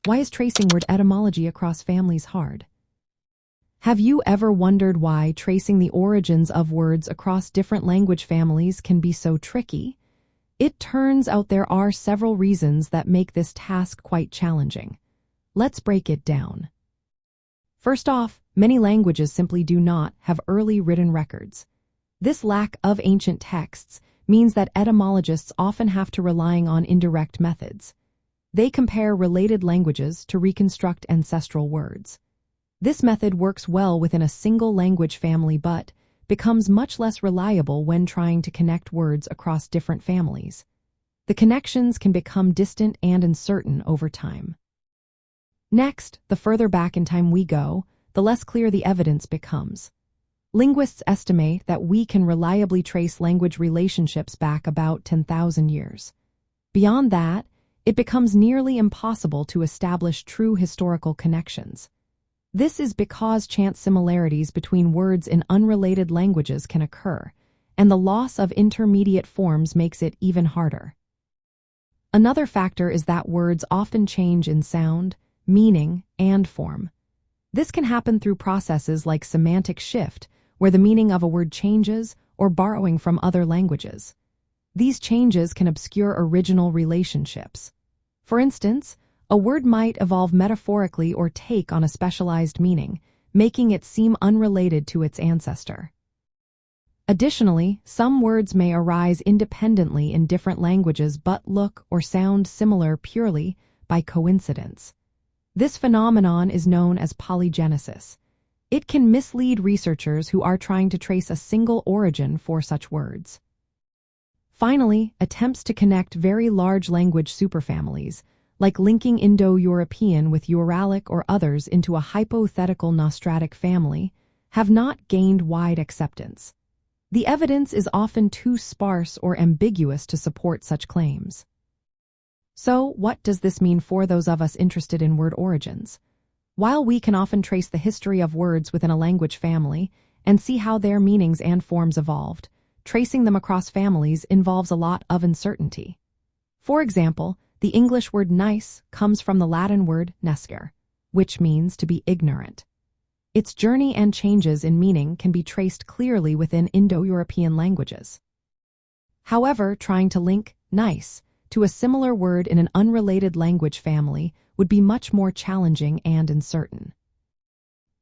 Why is tracing word etymology across families hard? Have you ever wondered why tracing the origins of words across different language families can be so tricky? It turns out there are several reasons that make this task quite challenging. Let's break it down. First off, many languages simply do not have early written records. This lack of ancient texts means that etymologists often have to rely on indirect methods. They compare related languages to reconstruct ancestral words. This method works well within a single language family but becomes much less reliable when trying to connect words across different families. The connections can become distant and uncertain over time. Next, the further back in time we go, the less clear the evidence becomes. Linguists estimate that we can reliably trace language relationships back about 10,000 years. Beyond that, it becomes nearly impossible to establish true historical connections. This is because chance similarities between words in unrelated languages can occur, and the loss of intermediate forms makes it even harder. Another factor is that words often change in sound, meaning, and form. This can happen through processes like semantic shift, where the meaning of a word changes, or borrowing from other languages. These changes can obscure original relationships. For instance, a word might evolve metaphorically or take on a specialized meaning, making it seem unrelated to its ancestor. Additionally, some words may arise independently in different languages but look or sound similar purely by coincidence. This phenomenon is known as polygenesis. It can mislead researchers who are trying to trace a single origin for such words. Finally, attempts to connect very large language superfamilies, like linking Indo-European with Uralic or others into a hypothetical Nostratic family, have not gained wide acceptance. The evidence is often too sparse or ambiguous to support such claims. So, what does this mean for those of us interested in word origins? While we can often trace the history of words within a language family and see how their meanings and forms evolved, tracing them across families involves a lot of uncertainty. For example, the English word nice comes from the Latin word nescere, which means to be ignorant. Its journey and changes in meaning can be traced clearly within Indo-European languages. However, trying to link nice to a similar word in an unrelated language family would be much more challenging and uncertain.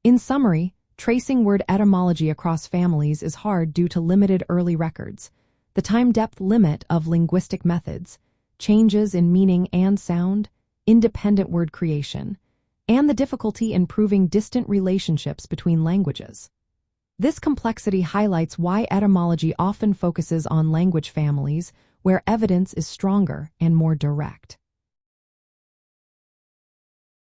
In summary, tracing word etymology across families is hard due to limited early records, the time-depth limit of linguistic methods, changes in meaning and sound, independent word creation, and the difficulty in proving distant relationships between languages. This complexity highlights why etymology often focuses on language families where evidence is stronger and more direct.